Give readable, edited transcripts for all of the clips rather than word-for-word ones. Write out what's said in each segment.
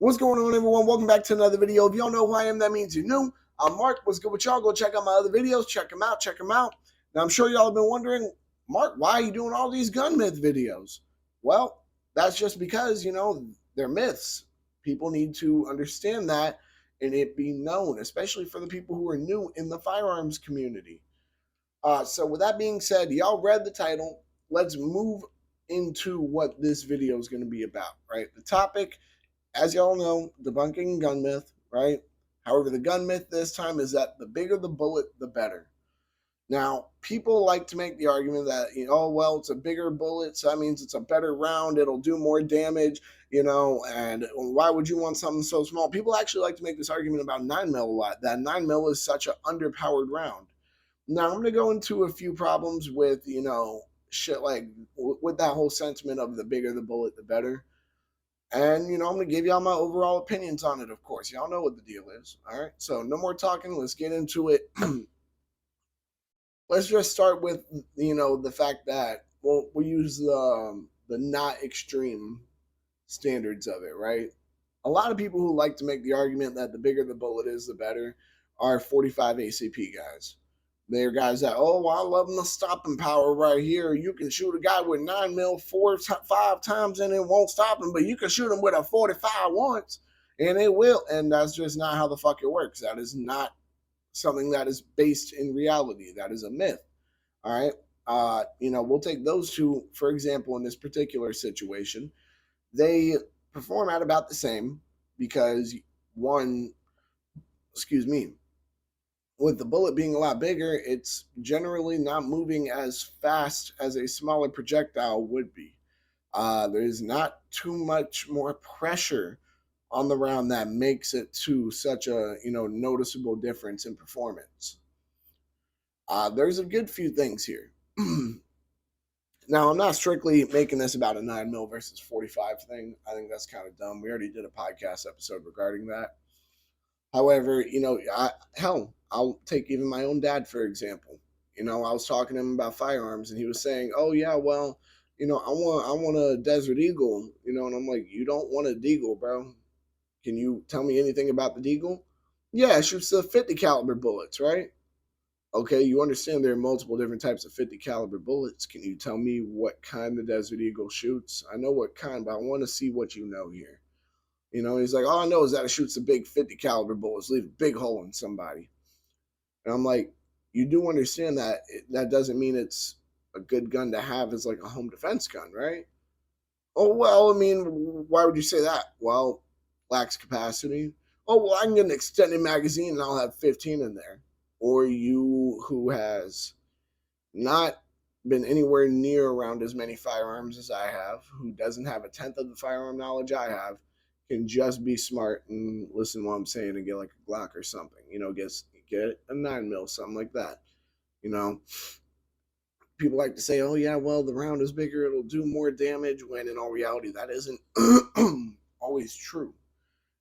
What's going on, everyone? Welcome back to another video. If you don't know who I am, that means you're new. I'm Mark. What's good with y'all? Go check out my other videos. Check them out. Check them out. Now, I'm sure y'all have been wondering, Mark, why are you doing all these gun myth videos? Well, that's just because, they're myths. People need to understand that and it be known, especially for the people who are new in the firearms community. So, with that being said, y'all read the title. Let's move into what this video is going to be about, right? The topic, as y'all know, debunking gun myth, right? However, the gun myth this time is that the bigger the bullet, the better. Now, people like to make the argument that, oh, well, it's a bigger bullet, so that means it's a better round, it'll do more damage, and why would you want something so small? People actually like to make this argument about 9mm a lot, that 9mm is such an underpowered round. Now, I'm going to go into a few problems with, shit like with that whole sentiment of the bigger the bullet, the better. And, I'm going to give y'all my overall opinions on it, of course. Y'all know what the deal is. All right. So, no more talking. Let's get into it. Let's just start with, the fact that, well, we use the not extreme standards of it, right? A lot of people who like to make the argument that the bigger the bullet is, the better are 45 ACP guys. They're guys that, oh, well, I love the stopping power right here. You can shoot a guy with 9mm 5 times and it won't stop him, but you can shoot him with a 45 once and it will. And that's just not how the fuck it works. That is not something that is based in reality. That is a myth. All right. We'll take those two, for example, in this particular situation. They perform at about the same because one, excuse me, with the bullet being a lot bigger, it's generally not moving as fast as a smaller projectile would be. There's not too much more pressure on the round that makes it to such a noticeable difference in performance. There's a good few things here. Now, I'm not strictly making this about a 9mm versus 45 thing. I think that's kind of dumb. We already did a podcast episode regarding that. However, I'll take even my own dad, for example. I was talking to him about firearms and he was saying, oh, yeah, well, I want a Desert Eagle, and I'm like, you don't want a Deagle, bro. Can you tell me anything about the Deagle? Yeah, it shoots the 50 caliber bullets, right? Okay, you understand there are multiple different types of 50 caliber bullets. Can you tell me what kind the Desert Eagle shoots? I know what kind, but I want to see what you know here. He's like, all I know is that it shoots a big 50 caliber bullets, leave a big hole in somebody. And I'm like, you do understand that that doesn't mean it's a good gun to have as like a home defense gun, right? Oh, well, I mean, why would you say that? Well, lacks capacity. Oh, well, I can get an extended magazine and I'll have 15 in there. Or you who has not been anywhere near around as many firearms as I have, who doesn't have a tenth of the firearm knowledge I have, can just be smart and listen to what I'm saying and get like a Glock or something. Get a 9mm, something like that. You know, people like to say, "Oh yeah, well the round is bigger, it'll do more damage." When in all reality, that isn't always true.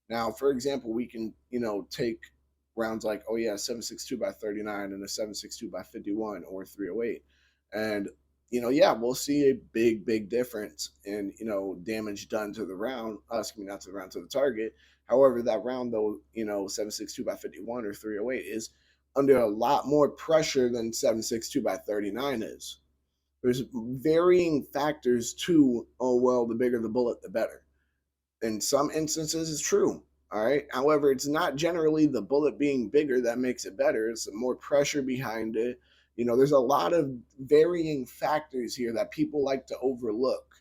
Now, for example, we can take rounds like, oh yeah, 7.62 by 39 and a 7.62 by 51 or 308, and yeah, we'll see a big difference in damage done to the round. Excuse me, not to the round, to the target. However, that round though, 7.62 by 51 or 308 is under a lot more pressure than 7.62 by 39 is. There's varying factors to, oh well, the bigger the bullet, the better. In some instances, it's true. All right. However, it's not generally the bullet being bigger that makes it better. It's more pressure behind it. There's a lot of varying factors here that people like to overlook.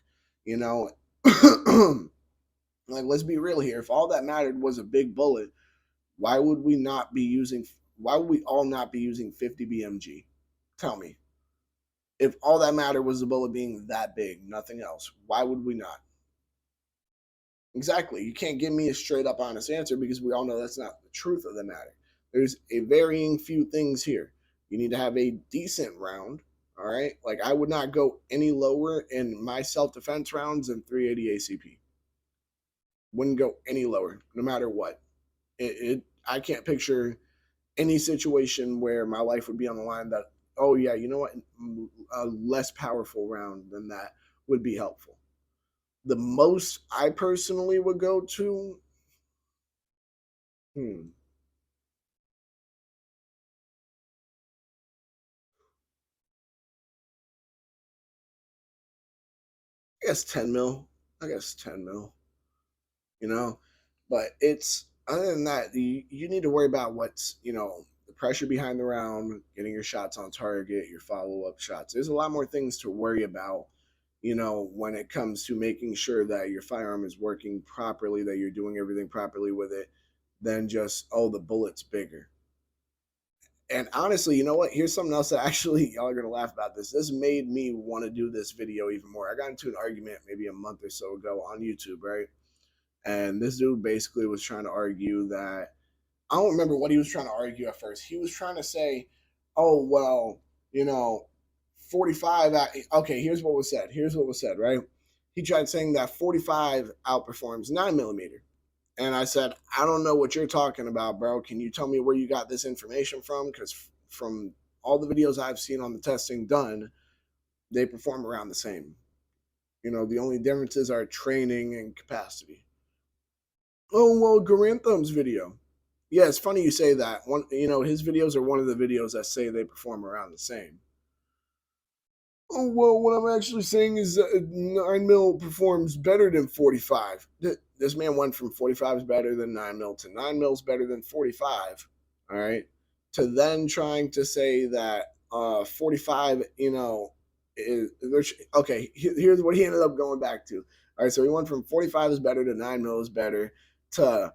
You know, like let's be real here. If all that mattered was a big bullet, why would we not be using? Why would we all not be using 50 BMG? Tell me. If all that mattered was the bullet being that big, nothing else, why would we not? Exactly. You can't give me a straight up honest answer because we all know that's not the truth of the matter. There's a varying few things here. You need to have a decent round. All right. Like I would not go any lower in my self defense rounds than 380 ACP. Wouldn't go any lower, no matter what. I can't picture any situation where my life would be on the line that, oh yeah, you know what, a less powerful round than that would be helpful. The most I personally would go to, Hmm. I guess 10 mil. I guess 10 mil, you know? But it's, other than that, you need to worry about what's, the pressure behind the round, getting your shots on target, your follow up shots. There's a lot more things to worry about, when it comes to making sure that your firearm is working properly, that you're doing everything properly with it, than just, oh, the bullet's bigger. And honestly, you know what? Here's something else that actually y'all are gonna laugh about this. This made me want to do this video even more. I got into an argument maybe a month or so ago on YouTube, right? And this dude basically was trying to argue that, I don't remember what he was trying to argue at first. He was trying to say, "Oh well, you know, 45." Okay, here's what was said. Here's what was said. Right? He tried saying that 45 outperforms 9 millimeter. And I said, I don't know what you're talking about, bro. Can you tell me where you got this information from? Because from all the videos I've seen on the testing done, they perform around the same. The only differences are training and capacity. Oh, well, Garantham's video. Yeah, it's funny you say that. His videos are one of the videos that say they perform around the same. Oh, well, what I'm actually saying is 9 mil performs better than 45. This man went from 45 is better than 9 mil to 9 mil is better than 45. All right. To then trying to say that 45, okay, here's what he ended up going back to. All right. So he went from 45 is better to 9 mil is better to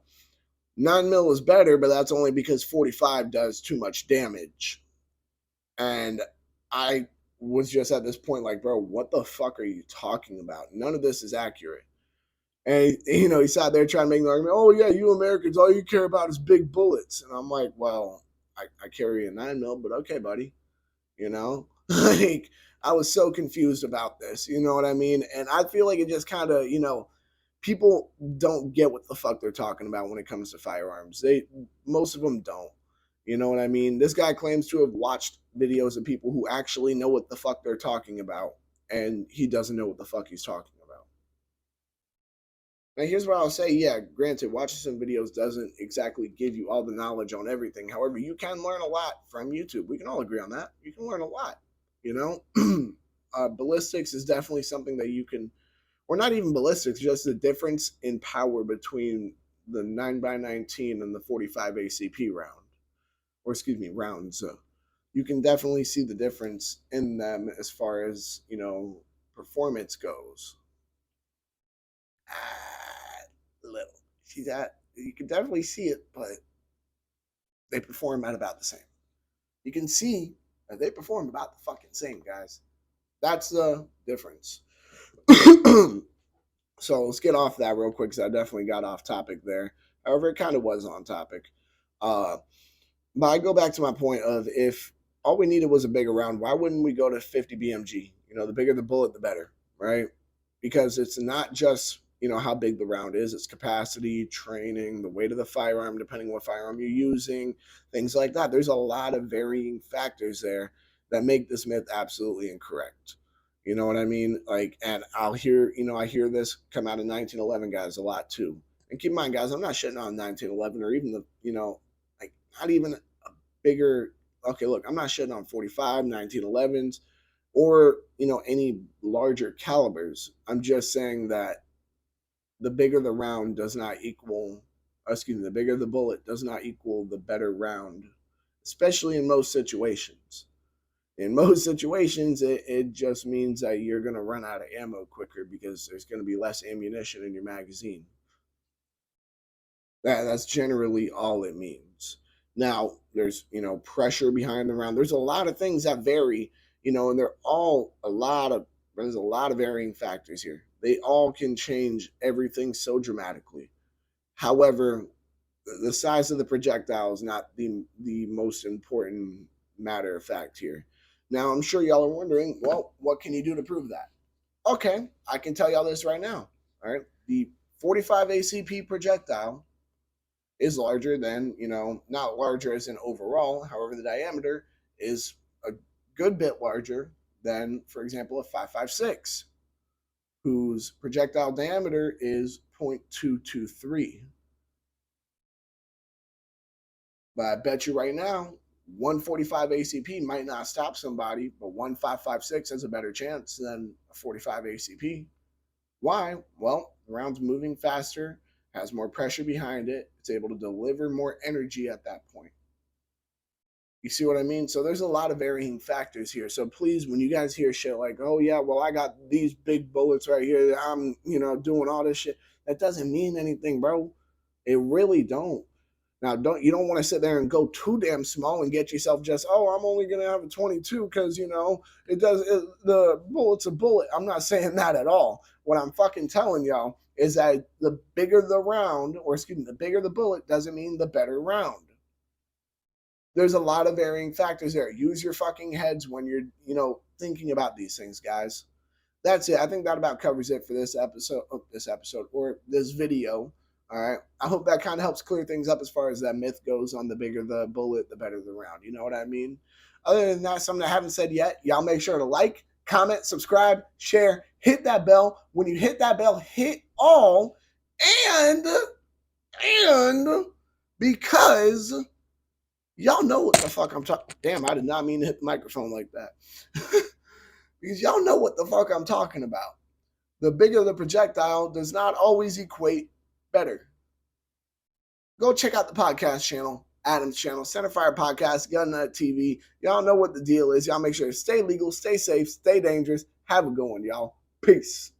9 mil is better, but that's only because 45 does too much damage. And I was just at this point like, bro, what the fuck are you talking about? None of this is accurate. And he sat there trying to make the argument, oh yeah, you Americans, all you care about is big bullets. And I'm like, well, I carry a 9 mil, but okay, buddy. Like I was so confused about this. You know what I mean? And I feel like it just kind of, people don't get what the fuck they're talking about when it comes to firearms. Most of them don't. You know what I mean? This guy claims to have watched videos of people who actually know what the fuck they're talking about, and he doesn't know what the fuck he's talking about. Now, here's what I'll say. Yeah, granted, watching some videos doesn't exactly give you all the knowledge on everything. However, you can learn a lot from YouTube. We can all agree on that. You can learn a lot. You know, ballistics is definitely something that you can, or not even ballistics, just the difference in power between the 9x19 and the 45 ACP round, or excuse me, rounds. You can definitely see the difference in them as far as performance goes. Little, see that you can definitely see it, but they perform at about the same. You can see that they perform about the fucking same, guys. That's the difference. So let's get off that real quick because I definitely got off topic there. However, it kind of was on topic. Uh, but I go back to my point of, if all we needed was a bigger round, why wouldn't we go to 50 BMG? The bigger the bullet, the better, right? Because it's not just how big the round is; it's capacity, training, the weight of the firearm, depending on what firearm you're using, things like that. There's a lot of varying factors there that make this myth absolutely incorrect. You know what I mean? Like, and I hear this come out of 1911 guys a lot too. And keep in mind, guys, I'm not shitting on 1911 or even like not even a bigger. Okay, look, I'm not shitting on 45, 1911s, or any larger calibers. I'm just saying that the bigger the round does not equal, excuse me, the bigger the bullet does not equal the better round, especially in most situations. In most situations, it just means that you're going to run out of ammo quicker because there's going to be less ammunition in your magazine. That's generally all it means. Now, there's pressure behind the round. There's a lot of things that vary, and they're all there's a lot of varying factors here. They all can change everything so dramatically. However, the size of the projectile is not the most important matter of fact here. Now, I'm sure y'all are wondering, well, what can you do to prove that? Okay, I can tell y'all this right now. All right, the 45 ACP projectile is larger than, not larger as in overall. However, the diameter is a good bit larger than, for example, a 5.56, whose projectile diameter is 0.223. But I bet you right now, 145 ACP might not stop somebody, but 1556 has a better chance than a 45 ACP. Why? Well, the round's moving faster, has more pressure behind it, it's able to deliver more energy at that point. You see what I mean? So there's a lot of varying factors here. So please, when you guys hear shit like, "Oh yeah, well I got these big bullets right here, I'm doing all this shit," that doesn't mean anything, bro. It really don't. Now, don't want to sit there and go too damn small and get yourself just, "Oh, I'm only gonna have a 22 because the bullet's a bullet." I'm not saying that at all. What I'm fucking telling y'all is that the bigger the round, or excuse me, the bigger the bullet doesn't mean the better round. There's a lot of varying factors there. Use your fucking heads when you're, thinking about these things, guys. That's it. I think that about covers it for this episode or this video. All right. I hope that kind of helps clear things up as far as that myth goes on the bigger the bullet, the better the round. You know what I mean? Other than that, something I haven't said yet, y'all make sure to like, comment, subscribe, share, hit that bell. When you hit that bell, hit all and because y'all know what the fuck I'm talking. Damn, I did not mean to hit the microphone like that. Because y'all know what the fuck I'm talking about. The bigger the projectile does not always equate better. Go check out the podcast channel, Adam's channel, Centerfire Podcast, Gun Nut TV. Y'all know what the deal is. Y'all make sure to stay legal, stay safe, stay dangerous. Have a good one, y'all. Peace.